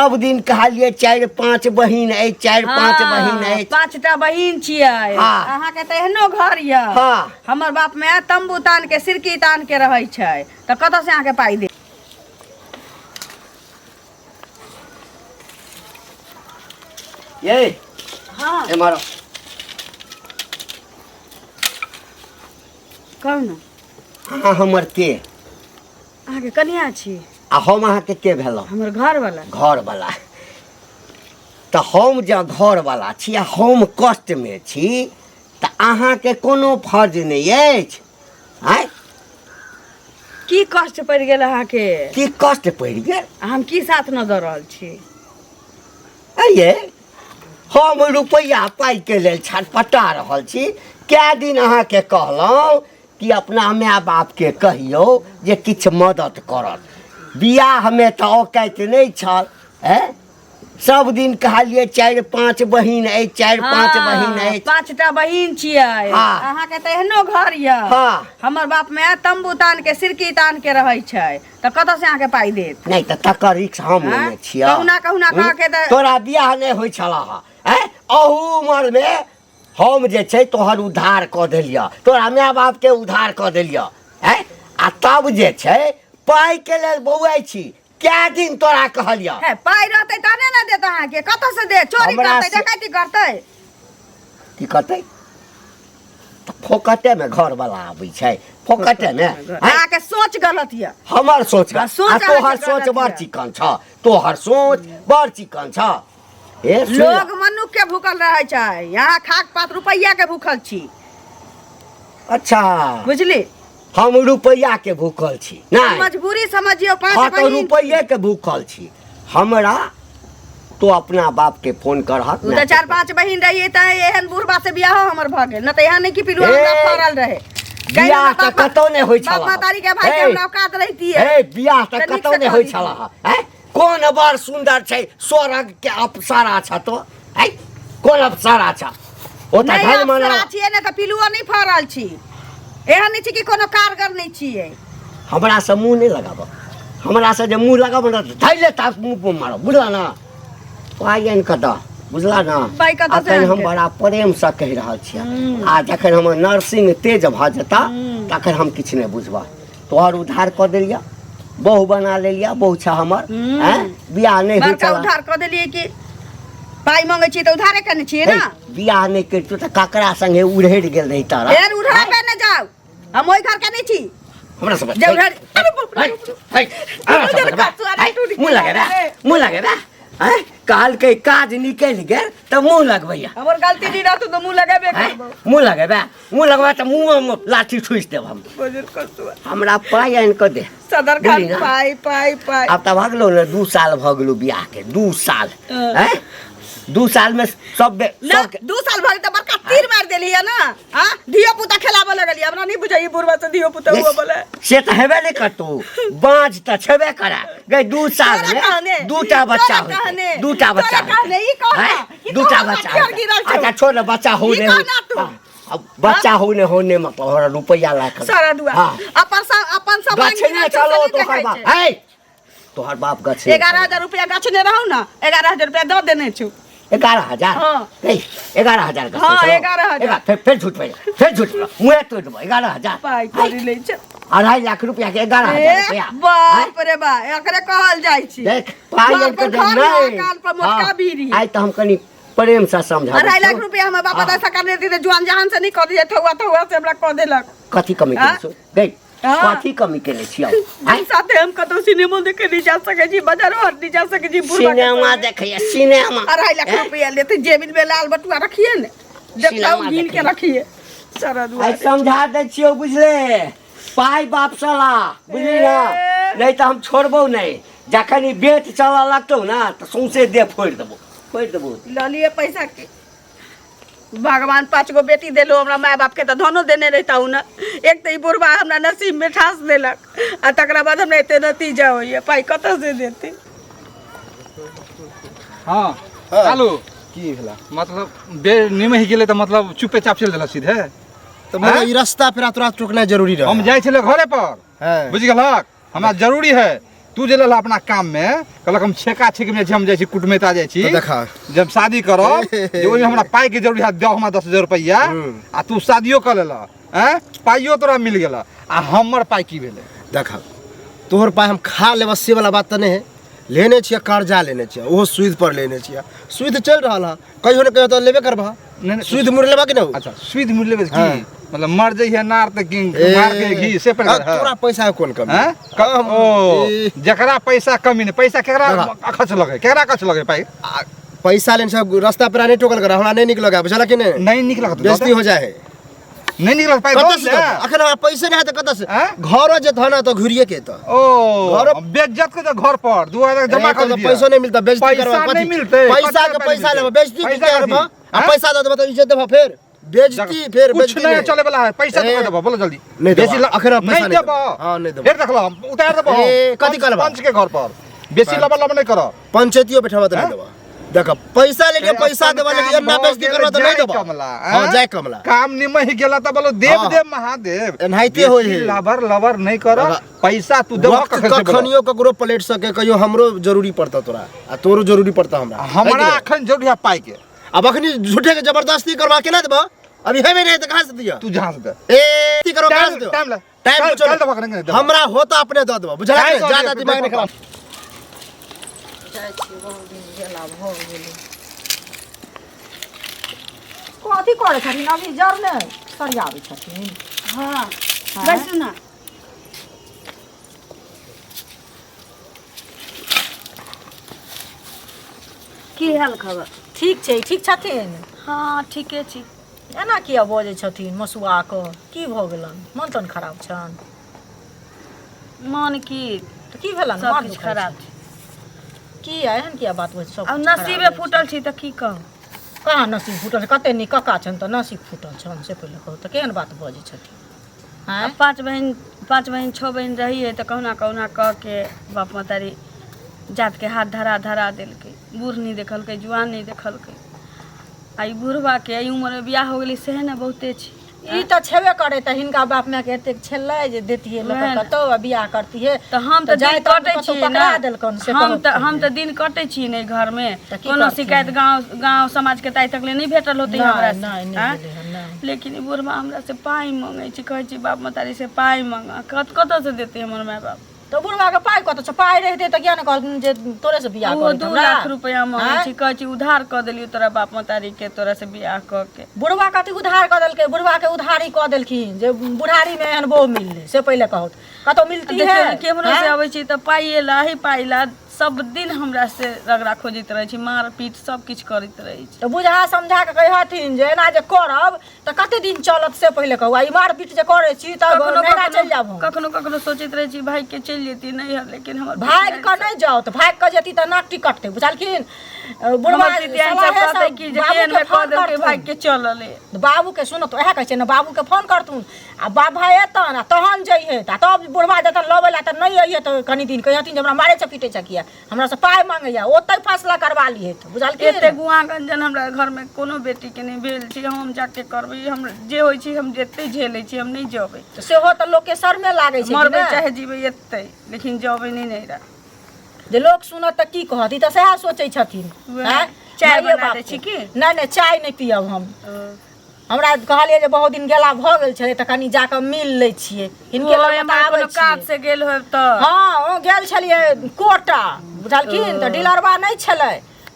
सब दिन कहलिए 4-5 बहिन है, 4-5 बहिन है। 5टा बहिन छियै। अहाँ के त एहनो घर य। हमर बाप में तंबू तान के सिरकी तान के रहै छै, त कत से अहाँ के पाई दे? ये हाँ ए मारो कौन हाँ हमर के अहाँ के कन्या छी? आ हम अहाँ के भेलौं? हमर घर वाला। घर वाला तो हम जब घर वाला छी आ हम कष्ट में छी तो अहाँ के कोनो फर्ज नहीं अछि। आय की कष्ट पड़ गेल अहाँ के? की कष्ट पड़ गेल? हम की साथ न दऽ रहल छी? ये हम रुपया पाई के लेल छटपटा रहल छी। क्या दिन अहाँ के कहलौं कि अपना माय बाप के कहियो जे किछ मदद करत। बियाह में तो औकात नहीं छल। सब दिन कहलिए 4-5 बहिन है, 4-5 बहिन है। 5टा बहिन छियै। अहाँ के त एहनो घर य। हमर बाप में तंबू तान के सिरकी तान के रहै छै, त कत से अहाँ के पाई देत? नहीं त तकर रिक्स हम लेने छियै। कहुना कहुना कह के त तोरा बियाह नहीं होय छला है। अहू उमर में हम जे छै तोहर उद्धार क देलिया, तोरा माय बाप के उद्धार क देलिया है। आ तब जे छै पाई के लेल बौआई छी। क्या दिन तोरा कहलिया है पाई रहते तने न देत अहाँ के? कत से दे? चोरी करते, डकैती करते? की करते? त फोकटे में घर वाला आबै छै, फोकटे में। अहाँ के सोच गलत य। हमर सोच आ तोहर सोच बड़ चिकन छ। तोहर सोच बड़ चिकन छ। लोग मनुख के भूखल रहे छै, यहाँ खाक पात रुपया के भूखल छी। अच्छा बुझली? हम रुपया के भूखल छी नहीं? मजबूरी समझियो। 5 हाँ तो रुपये के भूखल छी। हमरा तो अपना बाप के फोन करहक। उ त 4-5 बहिन रहिए त एहन बुढ़बा से बियाह हमर भ गेल। न त यहाँ नहीं कि पिलुआ हमरा फरल रहे। बियाह त कतौ नहीं होय छला। बाप मातारी के भाई के हमरा औकात रहती है। ए बियाह त कतौ नहीं होय छला है। कौन बड़ सुंदर छै, स्वर्ग के अप्सरा छ तो है। कौन अप्सरा छ? ओ त घर में अप्सरा छिए न त पिलुआ नहीं फरल छी। एहन नहीं छी कि कोनो कारगर नहीं छिए। हमरा से मुंह नहीं लगाब। हमरा से जे मुंह लगाब न धैले ता मुंह पे मारो, बुझला ना? पायन कत बुझला ना? अखन हम बड़ा प्रेम से कह रहल छी। आ जखन हम नर्सिंग तेज भ जेता तखन हम किछ नहीं बुझबा। तोहर उद्धार क देलिया, बहु बना लेलिया, बहु छ हमर। बियाह नहीं होय छला। उद्धार क देलिए कि पाई मांगे छी त उधारे करने छी ना? बियाह नहीं करतो त ककरा संगे उड़ेड़ गेल रही तारा। फेर उड़ा पे न जाओ। हम ओई घर के नहीं छी। हमरा सब जब घर मुंह लगे बे, मुंह लगे बे। काल के काज निकल गेल त मुंह लगबैया। हमर गलती नहीं रहतो त मुंह लगाबे करबो। मुंह लगेबे, मुंह लगबा त मुंह में लाठी ठुस देब हम। हमरा पाई आन क दे। सदर खान पाई अब त भगलो न 2 साल भगलो बियाह के। 2 साल 2 साल में सब 2 साल भर त बड़का तीर मार देलिए ना। हां धियो पुता खेलाबे लगलिए। हमरा नहीं बुझाई बुढ़वा से धियो पुता हुआ बोले। से त हेबे नहीं करतो। बांझ त छेबे करा। गई 2 साल में 2टा बच्चा हो। 2टा बच्चा। नहीं कह। 2टा बच्चा। अच्छा छोड़ बच्चा होने। अब बच्चा होने मतलब हमरा रुपया लाख सारा दुआ अपन सब गछने चलो तोहर बाप। है तोहर बाप गछने 11000 रुपया गछने रहौ ना। 11000 रुपया द देने छु। 11000? हाँ 11000 गछने। हाँ 11000। फिर झूठ पे, फिर झूठ मुँह तोड़ देबो। 11000 पाई करी ले छ। 2.5 लाख रुपया के 11000 रुपया। बाप रे बा एकरे कहल जाय छी। देख पाई के दे नहीं। काल पर मोटका बीरी। आई त हम कनी प्रेम से समझा। 2.5 लाख रुपया हम बाबा पैसा करने दी जुआन जहान से नहीं कर दिए थवा से हमरा क देलक। कथी कमी केले छो? गई कथी कमी केले छियो? हम साथे हम कतो सिनेमा देखे नहीं जा सके जी, बाजार हट नहीं जा सके जी। सिनेमा देखिए सिनेमा। 2.5 लाख रुपया लेते जेब में लाल बटुआ रखिए ने। देखताऊ गिन के रखिए सारा दुआ। आई समझा दे छियो बुझले। पाई बाप साला बुझली ना? नहीं तो हम छोड़बो नहीं। जखन ई बेट चला लगतो ना तो सौंसे दे फोड़ देबो। फोड़ देबो। ललिए पैसा के भगवान 5 गो बेटी देलो हमरा माय बाप के त धनो देने रहता हूं ना। एक त ई बुढ़वा हमरा नसीब में ठास देलक आ तकरा बाद हमरा एते नतीजा होइए। पाई कत से देते? हां हेलो की भेला? मतलब बे निमहि गेले त मतलब चुपे चाप चल देला सीधे। तो मैं ई रास्ता पे रात रात रुकना जरूरी रहा। हम जाय छले घरे पर। बुझ गेलक? हमरा जरूरी है तू जे लला अपना काम में कहलक हम छेका छेक में हम जाइ छी कुटमेता जाइ छी देखा जब शादी करब जे ओइ हमरा पाई के जरूरी है दे हमरा 10,000 रुपया आ तू शादियो कर लेला हैं पाइयो तोरा मिल गेला आ हमर पाई की भेले देखा तोहर पाई हम खा लेबा से वाला बात त नहीं है लेने छिए कर्जा लेने छिए ओहो सूद पर लेने छिए सूद चल रहल है कहियो न कहियो त लेबे करबा सूद मुड़ लेबा कि न अच्छा सूद मुड़ लेबे की मतलब मर जइहे नार त मार के घी से पर तोरा पैसा कौन कमी हैं ओ जकरा पैसा कमी नहीं पैसा केकरा खर्च लगे केकरा खर्च लगे पाई पैसा लेने से रास्ता पर नहीं टोकल कर हमरा नहीं निक लगा बुझला कि नहीं निक लगत बेइज्जती हो जाए नहीं निकल पाई अखन हमरा पैसे नहीं है त कत से घर जे थाना तो घुरिए के त ओ बेइज्जत के घर पर 2000 जमा कर दिया पैसा नहीं मिलता बेइज्जती करबा पैसा नहीं मिलते पैसा के पैसा लेबा बेइज्जती की करबा आ पैसा दे देबा तो इज्जत देबा फिर बेइज्जती फिर कुछ नहीं चले वाला है पैसा तो देबो बोलो जल्दी नहीं बेसी अखन पैसा नहीं देबो हां नहीं देबो फिर देख लो उतार देबो कथि करबा पंच के घर पर बेसी लबा नहीं करो पंचायतियो बैठावा त नहीं देबा देख पैसा लेके पैसा देबा लेके ना बेइज्जती करबा त नहीं देबा हां जय कमला काम निमह गेला त बोलो देव देव महादेव एनाइते होय है लवर नहीं करो पैसा तू देबो कखनियो ककरो प्लेट सके कहियो हमरो जरूरी पड़ता तोरा आ तोरो जरूरी पड़ता हमरा अखन जरूरी है पाई के अब अखनी झूठे के जबरदस्ती करवा केना देबा अभी है में नहीं त कहां से दिया तू जहां से ए ती करो कहां से टाइम टाइम हमरा होता अपने दे देबा बुझला के ज्यादा दिमाग नहीं खराब कथी करे छथिन अभी जर ने सरियाबै छथिन हां बैसु ना की हाल खबर ठीक छै ठीक छथिन हाँ ठीके छी एना किया बजै छथिन मसुआ क की भ गेलन मन तन खराब छन मन की त की भेलन मन खराब की एहन किया बात होइ सब अब नसीबे फूटल छी त की कहू कहाँ नसीब फूटल कते नी कक्का छन त नसीब फूटल छन से पहिले कहू त केहन बात बजै छथिन हां पांच बहन 6 बहन रही है तो कहुना कहुना कह के बाप मतारी जात के हाथ धरा देलकै बूढ़ नहीं देखलकै जुआन नहीं देखलकै आई बुढ़वा के आई उम्र में बियाह हो गेली सेहे ने बहुते छी ई त छेबे करे त हिनका बाप में के एते छेलै जे देतिए लोक कतो बियाह करतिए तो हम तो दिन कटै छी पकड़ा देलकन से हम तो दिन कटै छी ने घर में कोनो शिकायत गांव समाज के ताई तक ले नहीं भेटल होते हमरा से लेकिन ई बुढ़वा हमरा से पाई मांगे छी कहै छी बाप मतारी से पाई मांगा कत से देते हमर माय बाप तो बुढ़वा के पाई कत छ पाई रहते त किया न कहल जे तोरे से बियाह कर 2 लाख रुपया मांगे छी कहै छी उधार क देलियो तोरा बाप मतारी के तोरा से बियाह क के बुढ़वा कथि उधार क देलकै बुढ़वा के उधारी क देलखिन जे बुढ़ारी में एहन बो मिलले से पहिले कहत कतो मिलती है केमरो से आबै छी त पाइला सब दिन हमरा से रगड़ा खोजित रहे छी मार पीट सब किछ करैत रहे छी तो बुझा समझा के कहथिन जे एना जे करब त कते दिन चलत से पहिले कहू ई मार पीट जे करे छी त नैना चल जाब कखनो सोचित रहे छी भाई के चल जेती नहीं है लेकिन हमर भाग क नहीं जाओ त भाग क जेती त नाक टिकटते बुझलखिन बुढ़वा सब कहते कि जे केन में कह दे के भाग के चलले बाबू के सुनो तो एहा कहै छै न बाबू के फोन करतून आ बाबा एतन आ तहन जइहे तब बुढ़वा जतन लबेला त नहीं अइहे त कनी दिन कहथिन जे हमरा मारे छ पीटे छ किया हमरा से पाई मांगैया ओतै फैसला करवा लीहे त बुझल के एते गुआ गंजन हमरा घर में कोनो बेटी के नहीं भेल छी हम जाके करबै हम जे होई छी हम जेते झेलै छी हम नहीं जबै त सेहो त लोक के सर में लागे छै मरबै चाहे जीबै एते लेकिन जबै नहीं रा जे लोग सुनत त की कहत ई त सएह सोचै छथिन हैं चाय बना दै छी की नहीं चाय नहीं पियब हम हमरा कहलिए जे बहुत दिन गेला भ गेल छले त कनी जाके मिल लै छियै इनके लगे कोनो काज से गेल होब त हां ओ गेल छलिए कोटा बुझलखिन त डीलरवा नहीं छले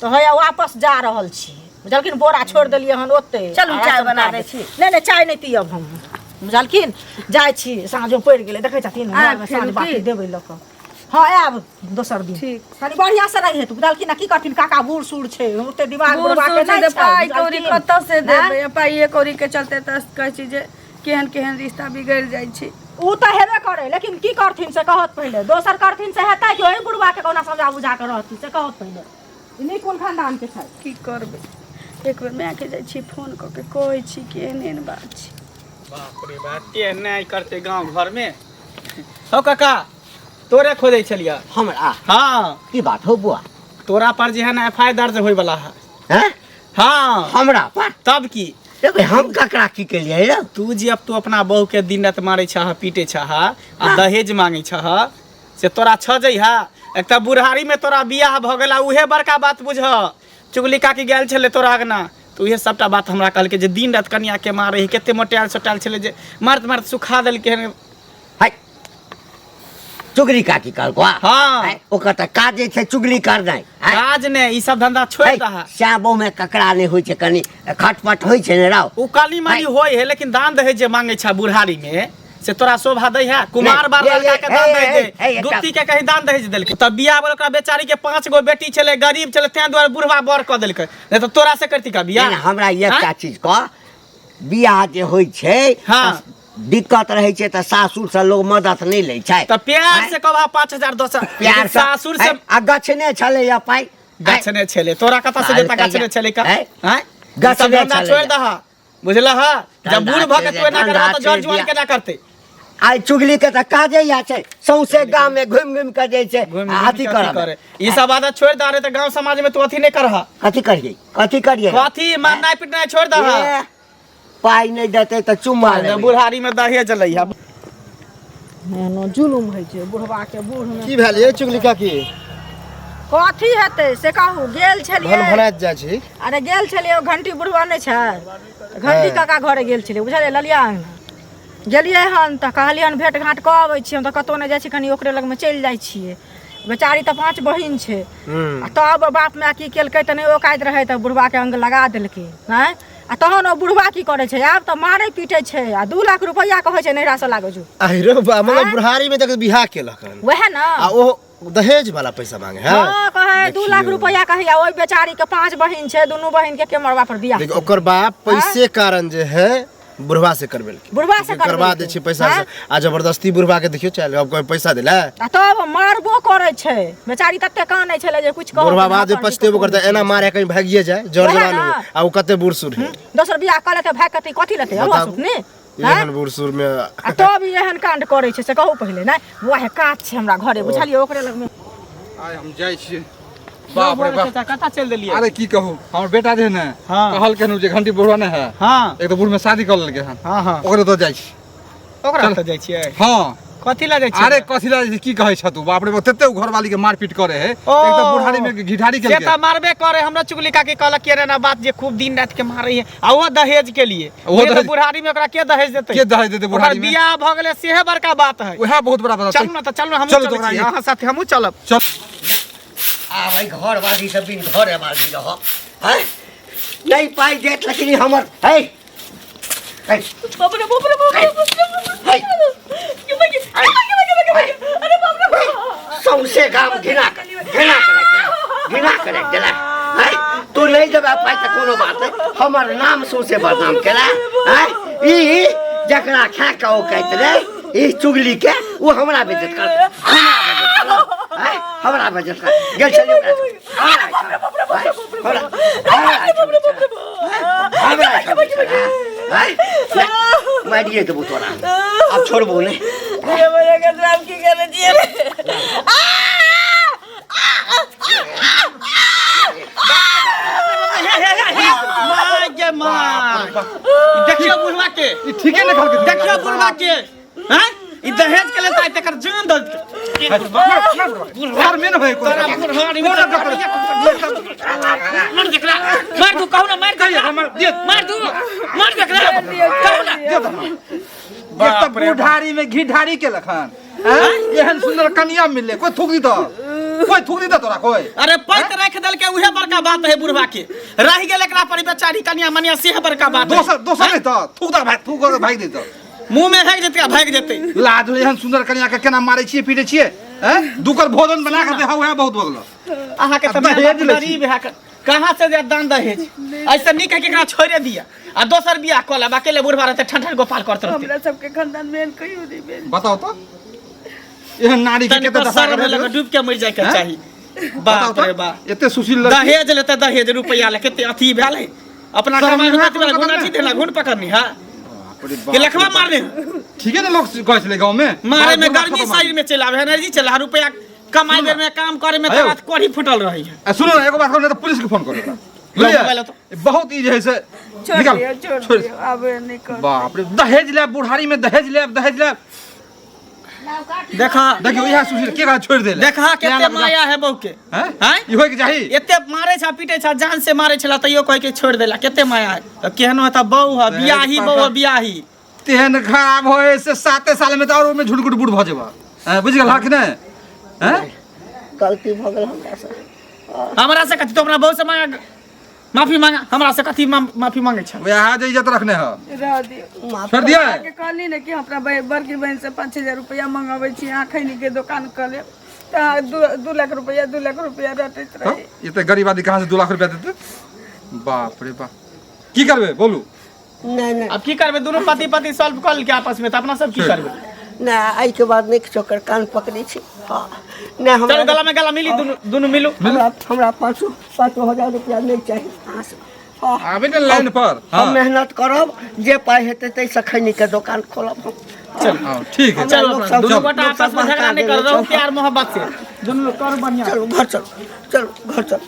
तो हैया वापस जा रहल छी बुझलखिन बोरा छोड़ देलिए हन ओते चलू चाय बना दै छी नहीं चाय नहीं पियब हम बुझलखिन जाय छी साँझो पड़ गेले देखै छथिन साँझ बाकी देबै लक हां आब दोसर दिन ठीक कनी बढ़िया से रही तू बुझलखिन की करथिन काका बूढ़ सूढ़ छै ओते दिमाग बुढ़वा के नहीं पाई कौड़ी कत से देबै पाई कौड़ी के चलते त कहै छी जे केहन रिश्ता बिगड़ जाय छै उ त हेबे करे लेकिन की करथिन से कहत पहिले दोसर करथिन से हेतै कि ओही बुढ़वा के कोना समझा बुझा के रहती से कहत पहिले ई नहीं कोन खानदान के छै की करबै एक बेर मैं के जाय छी फोन क के कहै छी कि एहन बात छै बाप रे बाप के नहीं करते गांव घर में हो काका तोरे खोदै छलिया हमरा हां की बात हो बुआ तोरा पर जे है ना एफआईआर दर्ज होय वाला है हैं हां हमरा पर तब की देखो हम ककरा की केलिए रे तू जी अब तू अपना बहू के दिन रात मारे छह पीटे छह आ दहेज मांगे छह से तोरा छ जइहा एक त बुढ़ारी में तोरा बियाह भ गेला उहे बड़का बात बुझ चुगली काकी गेल छले तोरा अगना तो उहे सबटा बात हमरा कहलके जे दिन रात कनिया के मारे केते मोटायल सोटायल छले जे मारत मारत सुखा देलके हाय चुगली काकी कहल को हाँ ओकर त काजे छै चुगली करनाइ काज ने ई सब धंधा छोड़ दहा श्याबो में ककड़ा नहीं होय छै कनी खटपट होय छै ने राव उ काली माली होय है लेकिन दान दहेज जे मांगे छ बुढ़ारी में से तोरा शोभा दै है कुमार बार लड़का के दान दहेज दुत्ती के कहीं दान दहेज देलके तब बियाह वाला ओकरा बेचारी के 5 गो बेटी छले गरीब छले तै द्वारा बुढ़वा बर क देलके नहीं तो तोरा से करती का बियाह हमरा एकटा चीज क बियाह जे होय छै हाँ दिक्कत रहे छै त सासुर से लोग मदद नहीं ले छै त प्यार से कहबा 5000 10 प्यार सासुर से आ गछने छले या पाई गछने छले तोरा कता से देता गछने छले का हैं गछने छले छोड़ दहा बुझला हा जब बूढ़ भ के तू ना करबा त जड़ जुआन के ना करते आई चुगली के त काजे या छै सौसे गांव में घुम घुम के जे छै हाथी करे ई सब आदत छोड़ दा रे त गांव समाज में तू अथी नहीं करहा कथी करिए कथी मारना पिटना छोड़ दहा पाई नहीं देते त चुम्मा ले बुढ़ारी में दहेज लइहा एनो जुलुम होइ छै बुढ़वा के बूढ़ में की भेल ये चुगली काकी कथी हेतै से कहू गेल छलियै भन भनाइत जाइ छी अरे गेल छलियै ओ घंटी बुढ़वा नहि छै घंटी काका घरे गेल छलियै बुझलियै ललिया गेलियै हन तऽ कहलियै हन भेंट घाट कऽ अबै छी हम तऽ कतौ नहि जाइ छी कनि ओकरे लगमे चलि जाइ छियै बेचारी तऽ 5 बहिन छै आ तब बाप माय की केलकै तऽ नहि ओकाइत रहै तऽ बुढ़वा के अंग लगा देलकै हैं आ तहन ओ बुढ़वा की करे छै आब तऽ मारे पीटे छै आ 2 लाख रुपया कहै छै नैरा से लागो जो अरे मतलब बुढ़ारी में तक बियाह केलक हन वएह ना आ ओ दहेज वाला पैसा मांगे है हां कहे 2 लाख रुपया कहिया ओइ बेचारी के 5 बहिन छै दुनू बहिन के मरवा पर बियाह देखिए ओकर बाप पैसे कारण जे है बुढ़वा से करबेल बुढ़वा से करवा दे छै पैसा से आ जबरदस्ती बुढ़वा के देखियो चल अब कोई पैसा देला आ तब मारबो करे छै बेचारी तत्ते कानै छले जे कुछ कहो बुढ़वा बाद जे पछतेबो करता एना मारे कहीं भागिए जाए जड़ जवान हो आ उ कते बूढ़ सूढ़ है दोसर बियाह कर लेते भाग कते कथि लेते हम सुतने एहन बूढ़ सूढ़ में आ तब एहन कांड करे छै से कहू पहिले नै वहे काट छै हमरा घरे बुझलिए ओकरे लग में आइ हम जाइ छी बाप रे बाप कता चल देलिए अरे की कहू हमर बेटा जे ने कहल केनु जे घंटी बुढ़वा ने है हां एक तो बूढ़ में शादी कर लेलके हन हां ओकरे तो जाइ छी ओकरा त जाइ छियै हां कथि ला जाइ छियै अरे कथि ला जाइ छी की कहै छ तू बाप रे तते घरवाली के मारपीट करे है एक तो बुढ़ारी में घिठारी के से त मारबे करे हमरा चुगली काकी कहला के रे ना बात जे खूब दिन रात के मारै है आ वो दहेज के लिए वो तो बुढ़ारी में ओकरा के दहेज देतै के दहेज देतै बुढ़ारी में बियाह भ गेले सेहे बड़का बात है वह बहुत बड़ा बात चल ना त चल हम चल छी अहाँ साथे हमहू चलब चल आ भाई घर वाली सब दिन घरे वाली रह है नहीं पाई देत लेकिन हमर है बाप रे बाप रे बाप रे अरे बाप रे सौसे गाम घिना करे देला है तू नहीं देबा पाई त कोनो बात नहीं हमर नाम सौसे बदनाम केला है ई जकरा खा के ओ कहत रे ई चुगली के वो हमरा बेइज्जत कर हमरा बेइज्जत कर गेल चलियो मारिए तो तोरा अब छोड़बो नहीं ये मेरे के राम की करे दिए देखियो बुढ़वा के ई ठीके ने कहल के देखियो बुढ़वा के हैं ई दहेज के लेता है तकर जान दल बुढ़वा में न होय तोरा बुढ़वारी में मार देखला मार तू कहू ना मार दे मार दू मार देखला कहू ना एक तो बुढ़ारी में घिठारी के लखन एहन सुंदर कन्या मिलले कोई थूक दी तो तोरा कोई अरे पैत रख दल के उहे बड़का बात है बुढ़वा के रह गेल एकरा पर बेचारी कन्या मनिया से बड़का बात है दोसर नहीं तो थूक भाग दे तो मुंह में भाग जेते लाज एहन सुंदर कन्या के केना मारै छियै पीटे छियै हैं दुकर भोजन बना के देहा है बहुत बगल अहाँ के त गरीब है कहां से दे दान दहेज ऐसे नहीं कह के एकरा छोड़े दिया आ दोसर बियाह क लेबा अकेले बुढ़वा रहते ठंठन गोपाल करत रहते हमरा सबके खानदान में कहियो नहीं बेल बताओ तो एहन नारी के तनिको सर में लगा डूब के मर जाए के चाही बाप रे बाप एते सुशील दहेज लेते दहेज रुपया ले केते अथी भेलै अपना कमाई होत वाला गुना छी देला घुन पकड़नी हां के लखवा मारने ठीक है ना लोग कहै छले गांव में मारे में गर्मी शरीर में चला एनर्जी चला रुपया कमाई देर में काम करे में तो बात कोड़ी फुटल रही है सुनो ना एगो बात करो तो पुलिस के फोन करो मोबाइल तो बहुत ई जे है से निकाल छोड़ अब नहीं कर बाप रे दहेज ले बुढ़ारी में दहेज ले देखा देखियो इहा सुशील के का छोड़ देले देखा केते माया है बहू के हैं हैं ई होय के चाही एते मारे छा पीटे छा जान से मारे छला तइयो कह के छोड़ देला केते माया है केहनो त बहू है बियाही बहू बियाही तेहन खराब होए से 7 साल में तो और में झुड़गुड़ बुड़ भ जेबा बुझ गेल हक ने हैं गलती भ गेल हमरा से हमरा से कथि तो अपना बहू से मांगा माफी मांगा हमरा से कथि माफी मांगे छ वे आ जे इज्जत रखने ह रह दियो छोड़ दिया के कहली ने कि हमरा बड़की बहन से 5,000 रुपया मंगाबै छी अहाँ खैनी के दुकान कर ले त 2 लाख रुपया रटैत रहे ये तो गरीब आदमी कहां से 2 लाख रुपया देते बाप रे बाप की करबे बोलू नहीं नहीं अब की करबे दोनों पति सॉल्व कर ले के आपस में त अपना सब की करबे नहीं आई के बाद नहीं चोकर कान पकड़ी छी हां नहीं चलो हमरा गला में गला मिली दोनों मिलो हमरा 5,000 रुपया नहीं चाहिए अहाँ से हाँ, आबे ने लाइन पर हम मेहनत करब जे पाई हेतै तै से खैनी के दुकान खोलब हम चल हां ठीक है चलो लोग सब- दोनों गोटा लोग सब आपस में झगड़ा नहीं कर बहका रहो देवे, प्यार मोहब्बत से दोनों लोग कर बढ़िया चलो घर चलो घर चलो